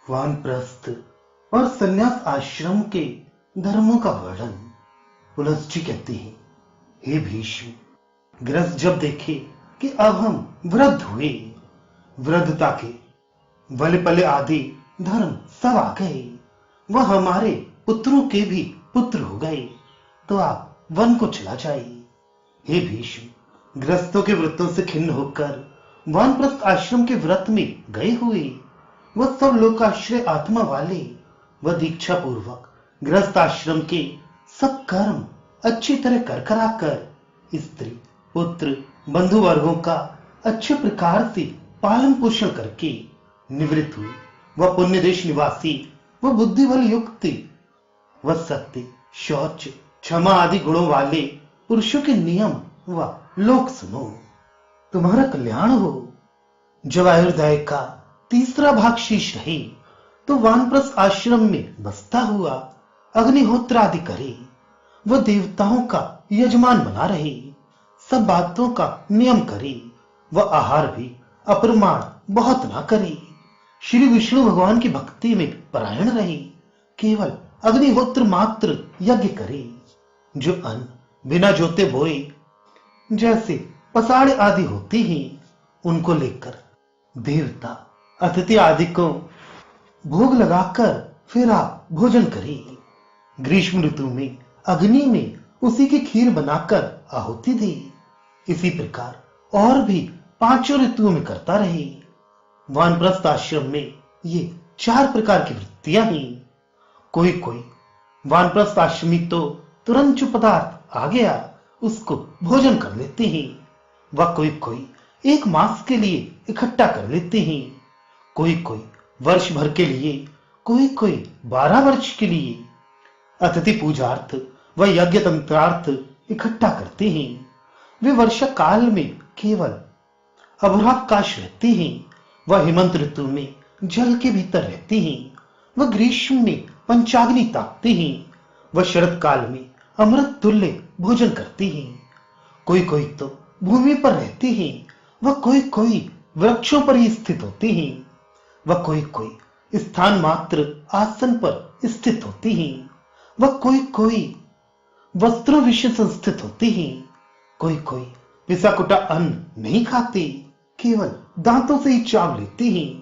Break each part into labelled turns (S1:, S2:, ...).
S1: वानप्रस्थ और संन्यास आश्रम के धर्मों का वर्णन पुलस्त्य कहते हैं। हे भीष्म, गृहस्थ जब देखे कि अब हम वृद्ध हुए, वृद्धता के बले पले आदि धर्म सब आ गए, वह हमारे पुत्रों के भी पुत्र हो गए, तो आप वन को चला जाइए। हे भीष्म, गृहस्थों के व्रतों से खिन्न होकर वानप्रस्थ आश्रम के व्रत में गए हुए वह सब लोकाश्रय आत्मा वाले व दीक्षा पूर्वक गृहस्थ आश्रम के सब कर्म अच्छी तरह कर कराकर स्त्री पुत्र बंधु वर्गों का अच्छे प्रकार से पालन पोषण करके निवृत्त हुए। वह पुण्य देश निवासी व बुद्धि बल युक्त व सत्य शौच क्षमा आदि गुणों वाले पुरुषों के नियम व लोक सुनो, तुम्हारा कल्याण हो। जब आयुर्दाय का तीसरा भाग शेष रहे तो वानप्रस्थ आश्रम में बसता हुआ अग्निहोत्र आदि करे, वह देवताओं का यजमान बना रहे, सब बातों का नियम करे, वह आहार भी अप्रमाण बहुत ना करे, श्री विष्णु भगवान की भक्ति में परायण रहे, केवल अग्निहोत्र मात्र यज्ञ करे, जो अन्न बिना जोते बोए जैसे पसाड़े आदि होते हैं उनको लेकर देवता अतिथि आदि को भोग लगाकर फिर आप भोजन करें। ग्रीष्म ऋतु में अग्नि में उसी की खीर बनाकर आहुति दे। इसी प्रकार और भी पांचों ऋतुओं में करता रहे। वानप्रस्थ आश्रम में ये 4 प्रकार की वृत्तियां हैं। कोई कोई वानप्रस्थ आश्रमी तो तुरंत जो पदार्थ आ गया उसको भोजन कर लेते हैं, व कोई कोई 1 मास के लिए इकट्ठा कर लेते हैं, कोई कोई वर्ष भर के लिए, कोई कोई 12 वर्ष के लिए अतिथि पूजार्थ व यज्ञ तंत्रार्थ इकट्ठा करते हैं। वे वर्षा काल में केवल अभ्राकाश रहते हैं, वह हेमंत ऋतु में जल के भीतर रहते हैं, वह ग्रीष्म में पंचाग्नि तापते हैं, वह शरद काल में अमृत तुल्य भोजन करते हैं। कोई कोई तो भूमि पर रहते हैं, वह कोई कोई वृक्षों पर ही स्थित होते हैं, वह कोई कोई स्थान मात्र आसन पर स्थित होते हैं, वह कोई कोई वस्त्रों विषय संस्थित होते हैं, कोई कोई पिसा कुटा अन्न नहीं खाते, केवल दांतों से ही चाव लेते हैं,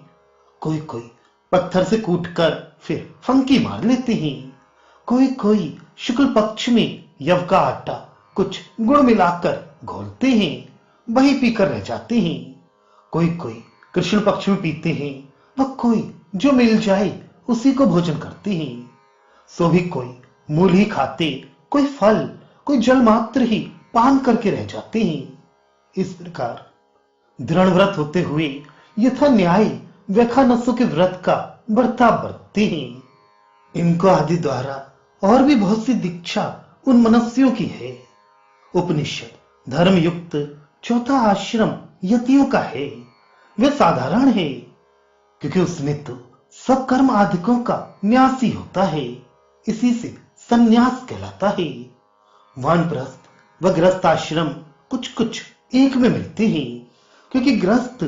S1: कोई कोई पत्थर से कूटकर फिर फंकी मार लेते हैं, कोई कोई शुक्ल पक्ष में यव का आटा कुछ गुड़ मिलाकर घोलते हैं, वही पीकर रह जाते हैं, कोई कोई कृष्ण पक्ष में पीते हैं, वह कोई जो मिल जाए उसी को भोजन करते हैं, सो भी कोई मूल ही खाते, कोई फल, कोई जल मात्र ही पान करके रह जाते हैं। इस प्रकार दृढ़ व्रत होते हुए यथा न्याय वैखानसों के व्रत का बर्ताव बरतते हैं। इनको आदि द्वारा और भी बहुत सी दीक्षा उन मनुष्यों की है। उपनिषद धर्म युक्त चौथा आश्रम यतियों का है। वे साधारण है क्योंकि उसमें तो सब कर्म आदिकों का न्यास ही होता है, इसी से संन्यास कहलाता है। वानप्रस्थ व गृहस्थ आश्रम कुछ कुछ एक में मिलते हैं, क्योंकि गृहस्थ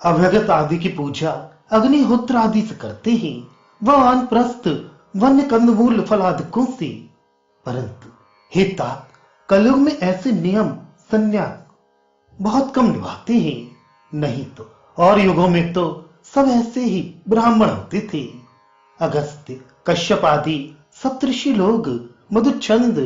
S1: अभ्यगत आदि की पूजा अग्निहोत्र आदि से करते हैं, वह वानप्रस्थ वन्य कंदमूल फलादिकों से। परंतु हे तात, कलयुग में ऐसे नियम संन्यास बहुत कम निभाते हैं, नहीं तो और युगों में तो सब ऐसे ही ब्राह्मण होते थे। अगस्त्य कश्यप आदि सप्तऋषि लोग मधुचंद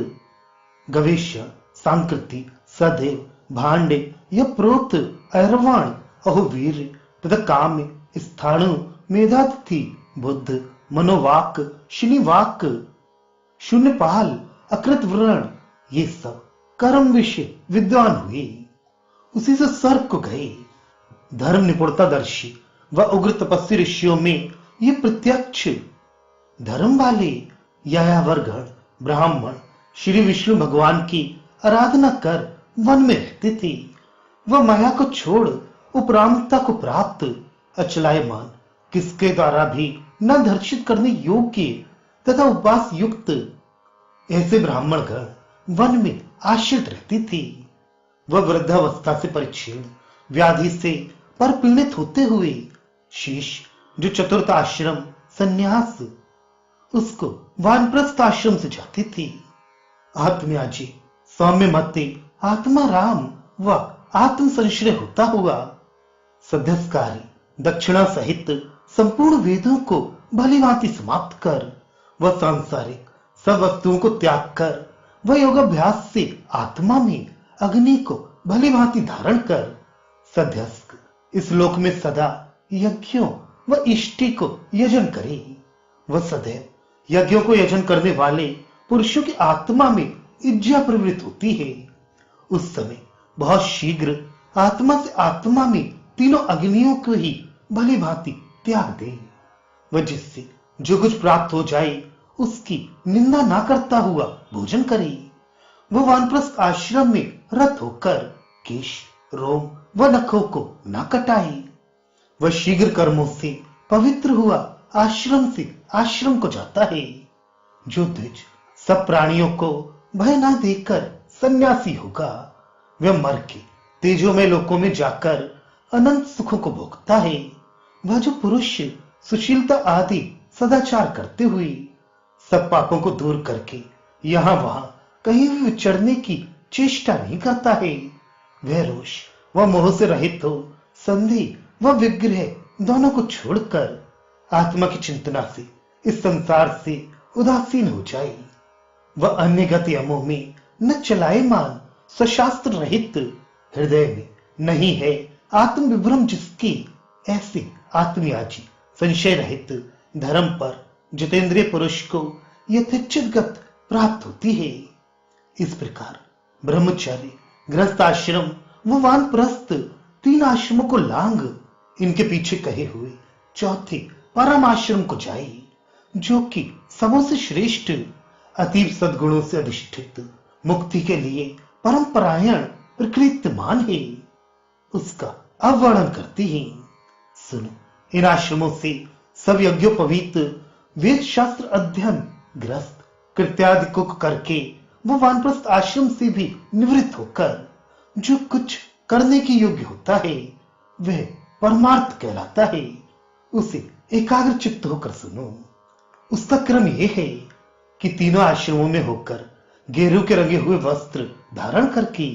S1: गवेश्य सांकृति सदेव भांडे यप्रोक्त ऐरवाण अहोवीर तथा काम स्थाणु मेधातिथि बुद्ध मनोवाक शनिवाक शून्यपाल अकृत व्रण ये सब कर्म विषय विद्वान हुए, उसी से स्वर्ग को गए। धर्म निपुणतादर्शी व उग्र तपस्वी ऋषियों में ये प्रत्यक्ष धर्म वाले यायावरगण ब्राह्मण श्री विष्णु भगवान की आराधना कर वन में रहते थे। वह माया को छोड़ उपरामता को प्राप्त अचलायमान किसके द्वारा भी न दर्शित करने योग्य तथा उपवास युक्त ऐसे ब्राह्मण गण वन में आश्रित रहते थे। वह वृद्धावस्था से परिच्छिन्न व्याधि से परपीड़ित होते हुए शेष जो चतुर्थ आश्रम संन्यास उसको वानप्रस्थ आश्रम से जाती थी। आत्मयाजी सौम्य मते आत्मा राम व आत्म संश्रय होता हुआ सध्यस्कारी दक्षिणा सहित संपूर्ण वेदों को भलीभांति समाप्त कर वह सांसारिक सब वस्तुओं को त्याग कर वह योगाभ्यास से आत्मा में अग्नि को भलीभांति धारण कर सध्यस्क इस लोक में सदा यज्ञों व इष्टि को यजन करे। वह सदैव यज्ञों को यजन करने वाले पुरुषों की आत्मा में इज्जा प्रवृत्त होती है। उस समय बहुत शीघ्र आत्मा से आत्मा में तीनों अग्नियों को ही भली भांति त्याग दे। वह जिससे जो कुछ प्राप्त हो जाए उसकी निंदा ना करता हुआ भोजन करे। वह वानप्रस्थ आश्रम में रत होकर केश रोम व नखों को न कटाए। वह शीघ्र कर्मों से पवित्र हुआ आश्रम से आश्रम को जाता है। जो द्विज सब प्राणियों को भय ना देकर सन्यासी होगा वह मर के तेजोमय लोकों में जाकर अनंत सुखों को भोगता है। वह जो पुरुष सुशीलता आदि सदाचार करते हुए सब पापों को दूर करके यहां वहां कहीं भी विचरने की चेष्टा नहीं करता है, वह रोष व मोह से रहित हो संधि व विग्रह दोनों को छोड़कर आत्मा की चिंतना से इस संसार से उदासीन हो जाए। वह अन्य गति अमोह में न चलायमान स्वशास्त्र रहित हृदय में नहीं है आत्म विभ्रम जिसकी ऐसे आत्मयाजी संशय रहित धर्म पर जितेंद्रिय पुरुष को यथेच्छित गत प्राप्त होती है। इस प्रकार ब्रह्मचर्य गृहस्थ आश्रम व वानप्रस्थ तीन आश्रमों को लांग इनके पीछे कहे हुए चौथे परम आश्रम को जाए जो कि सबों से श्रेष्ठ अतीव सद्गुणों से अधिष्ठित मुक्ति के लिए परंपरायण प्रकृतमान है, उसका अवर्णन करती है। सुनो, इन आश्रमों से सब यज्ञोपवीत वेद शास्त्र अध्ययन गृहस्थ कृत्यादि को करके वह वानप्रस्थ आश्रम से भी निवृत्त होकर जो कुछ करने की योग्य होता है वह परमार्थ कहलाता है। उसे एकाग्र चित्त होकर सुनो। उसका क्रम यह है कि तीनों आश्रमों में होकर गेरू के रंगे हुए वस्त्र धारण करके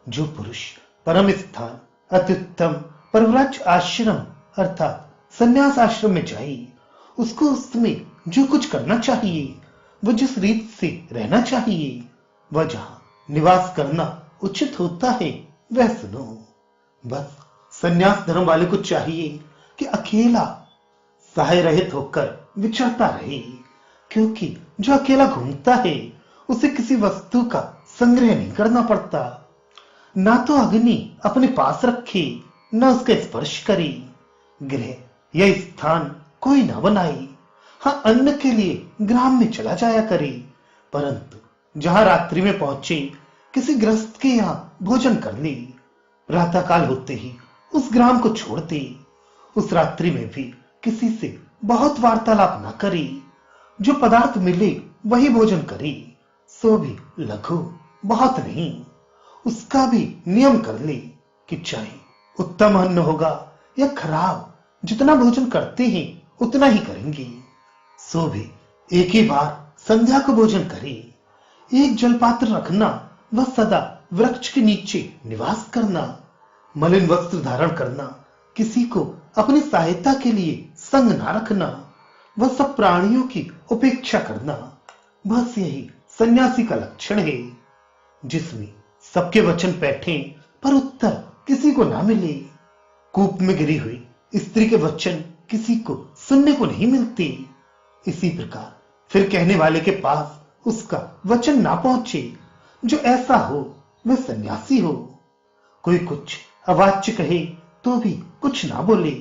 S1: जो पुरुष परम स्थान अत्युत्तम परव्रज आश्रम अर्थात संन्यास आश्रम में जाए उसको उसमें जो कुछ करना चाहिए वह जिस रीत से रहना चाहिए वह जहां निवास करना उचित होता है वह सुनो। बस संन्यास धर्म वाले को चाहिए कि अकेला सहाय रहित होकर विचरता रहे, क्योंकि जो अकेला घूमता है उसे किसी वस्तु का संग्रह नहीं करना पड़ता। ना तो अग्नि अपने पास रखे न उसका स्पर्श करे, गृह यह स्थान कोई न बनाए। हाँ, अन्न के लिए ग्राम में चला जाया करे, परंतु जहां रात्रि में पहुंचे किसी गृहस्थ के यहां भोजन कर ले। प्रातःकाल होते ही उस ग्राम को छोड़ दे। उस रात्रि में भी किसी से बहुत वार्तालाप न करे। जो पदार्थ मिले वही भोजन करे, सो भी लघु बहुत नहीं। उसका भी नियम कर ले कि चाहे उत्तम अन्न होगा या खराब, जितना भोजन करते हैं उतना ही करेंगे। सो भी एक ही बार संध्या को भोजन करे। एक जलपात्र रखना व सदा वृक्ष के नीचे निवास करना, मलिन वस्त्र धारण करना, किसी को अपनी सहायता के लिए संग ना रखना, वह सब प्राणियों की उपेक्षा करना, बस यही सन्यासी का लक्षण है, जिसमें सबके वचन बैठे पर उत्तर किसी को ना मिले। कूप में गिरी हुई स्त्री के वचन किसी को सुनने को नहीं मिलते। इसी प्रकार फिर कहने वाले के पास उसका वचन ना पहुंचे। जो ऐसा हो वह सन्यासी हो। कोई कुछ अवाच्य कहे तो भी कुछ ना बोले,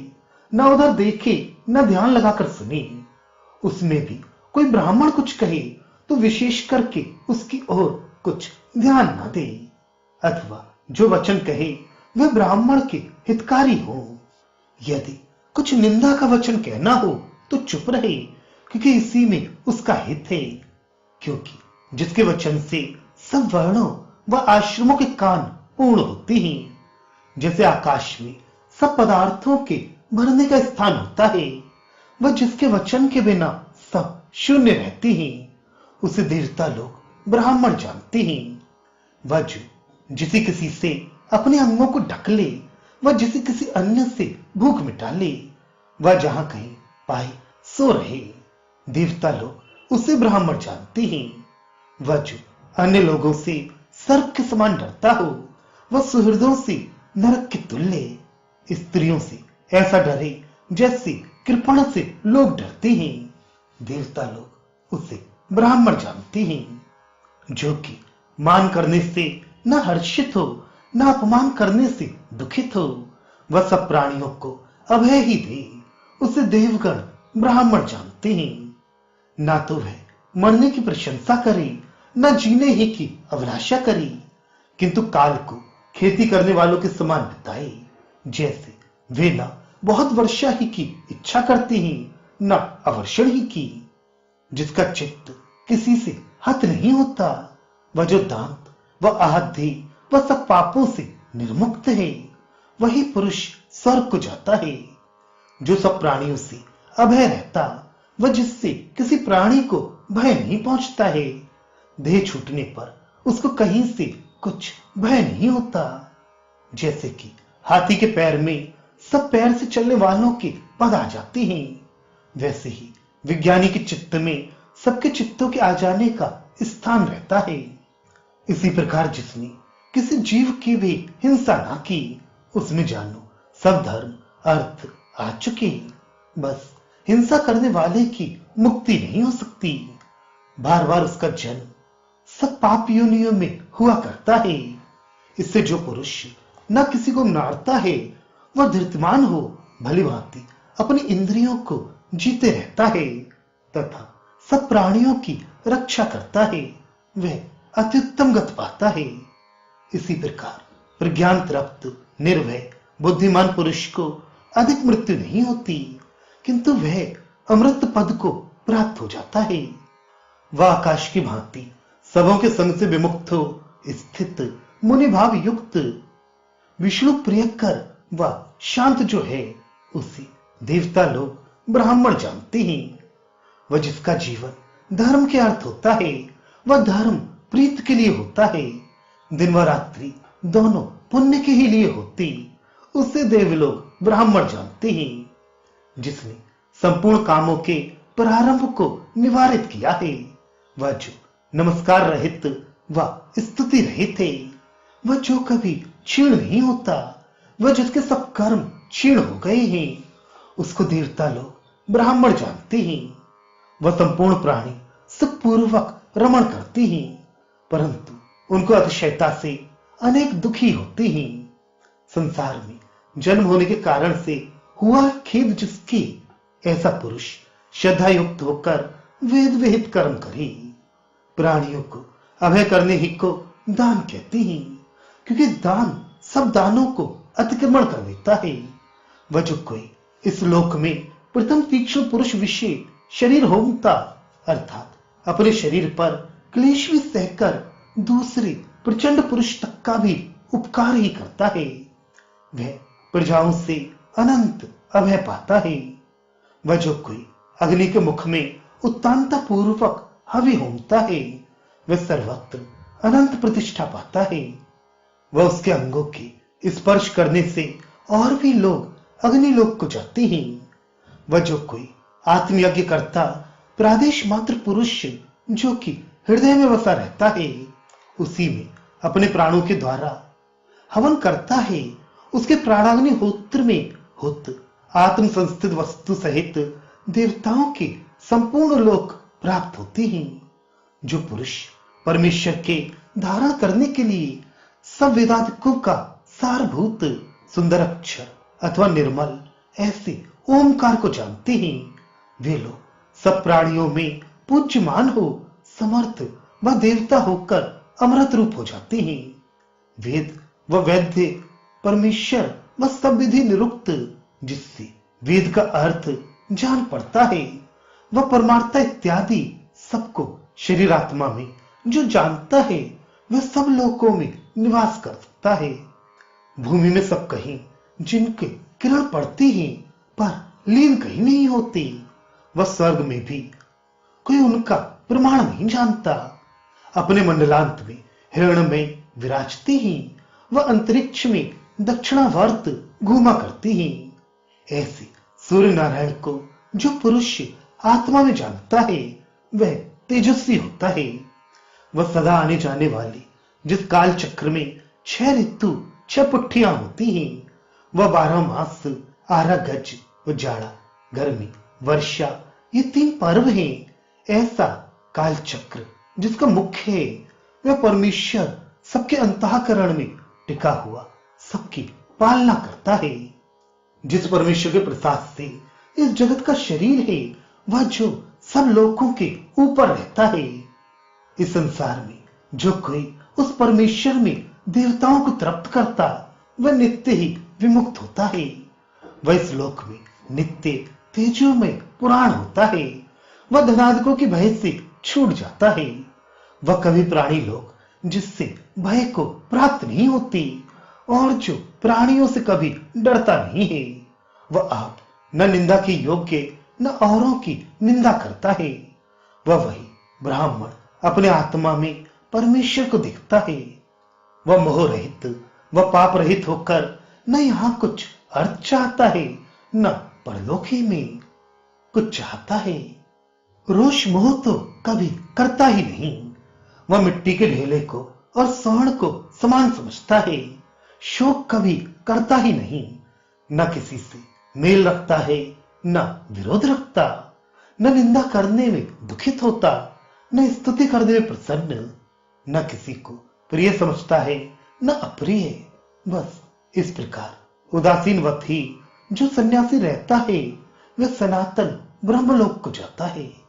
S1: न उधर देखे न ध्यान लगाकर सुने। उसमें भी कोई ब्राह्मण कुछ कहे तो विशेष करके उसकी ओर कुछ ध्यान न दे, अथवा जो वचन कहे वह ब्राह्मण के हितकारी हो। यदि कुछ निंदा का वचन कहना हो तो चुप रहे, क्योंकि इसी में उसका हित है। क्योंकि जिसके वचन से सब वर्णों व आश्रमों के कान पूर्ण होते हैं, जैसे आकाश में सब पदार्थों के भरने का स्थान होता है, वह जिसके वचन के बिना सब शून्य रहते हैं, उसे देवता लोग ब्राह्मण जानते हैं। वह जो जिसे किसी से अपने अंगों को ढक ले, वह जिसे किसी अन्य से भूख मिटा ले, वह जहां कहीं पाए सो रहे, देवता लोग उसे ब्राह्मण जानते हैं। वह जो अन्य लोगों से सर्प के समान डरता हो, वह सुहृदों से नरक के तुल्य, स्त्रियों से ऐसा डरे जैसे कृपण से लोग डरते हैं, देवता लोग उसे ब्राह्मण जानते हैं। जो कि मान करने से न हर्षित हो, न अपमान करने से दुखित हो, वह सब प्राणियों को अभय ही दे, उसे देवगण ब्राह्मण जानते हैं। ना तो वह मरने की प्रशंसा करे, न जीने ही की अभिलाषा करे, किंतु काल को खेती करने वालों के समान बिताए, जैसे वे न बहुत वर्षा ही की इच्छा करते हैं, न अवर्षण ही की। जिसका चित्त किसी से हत नहीं होता, वह जो दांत व आहद्धि वह सब पापों से निर्मुक्त है, वही पुरुष स्वर्ग को जाता है। जो सब प्राणियों से अभय रहता, वह जिससे किसी प्राणी को भय नहीं पहुंचता है, देह छूटने पर उसको कहीं से कुछ भय नहीं होता। जैसे कि हाथी के पैर में सब पैर से चलने वालों के पद आ जाते हैं, वैसे ही विज्ञानी के चित्त में सबके चित्तों के आ जाने का स्थान रहता है। इसी प्रकार जिसने किसी जीव की भी हिंसा ना की, उसमें जानो सब धर्म अर्थ आ चुके। बस हिंसा करने वाले की मुक्ति नहीं हो सकती, बार बार उसका जन्म सब पाप योनियों में हुआ करता है। इससे जो पुरुष न किसी को मारता है, वह धीर्तिमान हो भली भांति अपनी इंद्रियों को जीते रहता है तथा सब प्राणियों की रक्षा करता है, वह अत्युत्तम गति पाता है। इसी प्रकार प्रज्ञान तृप्त निर्भय बुद्धिमान पुरुष को अधिक मृत्यु नहीं होती, किंतु वह अमृत पद को प्राप्त हो जाता है। वह आकाश की भांति सबों के संग से विमुक्त हो स्थित मुनि भाव युक्त विष्णु प्रियकर व शांत जो है, उसे देवता लोग ब्राह्मण जानते हैं। वह जिसका जीवन धर्म के अर्थ होता है, वह धर्म प्रीत के लिए होता है, दिन व रात्रि दोनों पुण्य के ही लिए होती, उसे देवलोग ब्राह्मण जानते हैं। जिसने संपूर्ण कामों के प्रारंभ को निवारित किया है, वह जो नमस्कार रहित व स्तुति रहित है, वह जो कभी क्षीण नहीं होता, वह जिसके सब कर्म क्षीण हो गए हैं, उसको देवता लोग ब्राह्मण जानते हैं। वह संपूर्ण प्राणी सुखपूर्वक रमण करते हैं, परंतु उनको अतिशयता से अनेक दुखी होते हैं। संसार में जन्म होने के कारण से हुआ खेद जिसके, ऐसा पुरुष श्रद्धा युक्त होकर वेद विहित कर्म करे। प्राणियों को अभय करने ही को दान कहते हैं, क्योंकि दान सब दानों को अतिक्रमण कर देता है। वह जो कोई इस लोक में प्रथम तीक्ष्ण पुरुष विषय शरीर होमता, अर्थात अपने शरीर पर क्लेश भी सहकर दूसरे प्रचंड पुरुष तक का भी उपकार ही करता है, वह प्रजाओं से अनंत अभय पाता है। वह जो कोई अग्नि के मुख में उत्तानता पूर्वक हवि होमता है, वह सर्वत्र अनंत प्रतिष्ठा पाता है। वह उसके अंगों के स्पर्श करने से और भी लोग अग्नि लोक को जाते हैं। वह जो कोई आत्मयज्ञ करता प्रादेश मात्र पुरुष जो कि हृदय में बसा रहता है, उसी में अपने प्राणों के द्वारा हवन करता है, उसके प्राणाग्नि होत्र में होत आत्म संस्थित वस्तु सहित देवताओं के संपूर्ण लोक प्राप्त होते हैं। जो पुरुष परमेश्वर के धारण करने के लिए सब वेदांतों का सारभूत सुंदर अक्षर अथवा निर्मल ऐसे ओमकार को जानते हैं, वे लोग सब प्राणियों में पूज्यमान हो समर्थ व देवता होकर अमृत रूप हो जाते हैं। वेद व वैद्य परमेश्वर व सब विधि निरुक्त, जिससे वेद का अर्थ जान पड़ता है, वह परमार्थ इत्यादि सबको शरीर आत्मा में जो जानता है, वह सब लोकों में निवास कर सकता है। भूमि में सब कहीं जिनके किरण पड़ती हैं, पर लीन कहीं नहीं होती। वह स्वर्ग में भी कोई उनका प्रमाण नहीं जानता। अपने मंडलांत में हिरण में विराजती ही वह अंतरिक्ष में दक्षिणावर्त घूमा करती ही। ऐसे सूर्य नारायण को जो पुरुष आत्मा में जानता है वह तेजस्वी होता है। वह सदा आने जाने वाली जिस काल चक्र में 6 ऋतु 6 पुट्ठियां होती हैं, वह 12 मास आरा गज उजाड़ा गर्मी वर्षा ये 3 पर्व हैं। ऐसा काल चक्र जिसका मुख्य है वह परमेश्वर सबके अंतःकरण में टिका हुआ सबकी पालना करता है। जिस परमेश्वर के प्रसाद से इस जगत का शरीर है वह जो सब लोगों के ऊपर रहता है। इस संसार में जो कोई उस परमेश्वर में देवताओं को तृप्त करता वह नित्य ही विमुक्त होता है। वह इस लोक में नित्य तेजो में पुराण होता है। वह धनादकों की भय से छूट जाता है। वह कभी प्राणी लोग जिससे भय को प्राप्त नहीं होती और जो प्राणियों से कभी डरता नहीं है। वह आप न निंदा के योग्य न औरों की निंदा करता है। वह वही ब्राह्मण अपने आत्मा में परमेश्वर को देखता है। वह मोह रहित वह पाप रहित होकर न यहां कुछ अर्थ चाहता है न परलोकी में कुछ चाहता है। रोष मोह तो कभी करता ही नहीं। वह मिट्टी के ढेले को और स्वर्ण को समान समझता है। शोक कभी करता ही नहीं। न किसी से मेल रखता है न विरोध रखता। न निंदा करने में दुखित होता न स्तुति करने में प्रसन्न। न किसी को प्रिय समझता है न अप्रिय। बस इस प्रकार उदासीनवत ही जो सन्यासी रहता है वह सनातन ब्रह्मलोक को जाता है।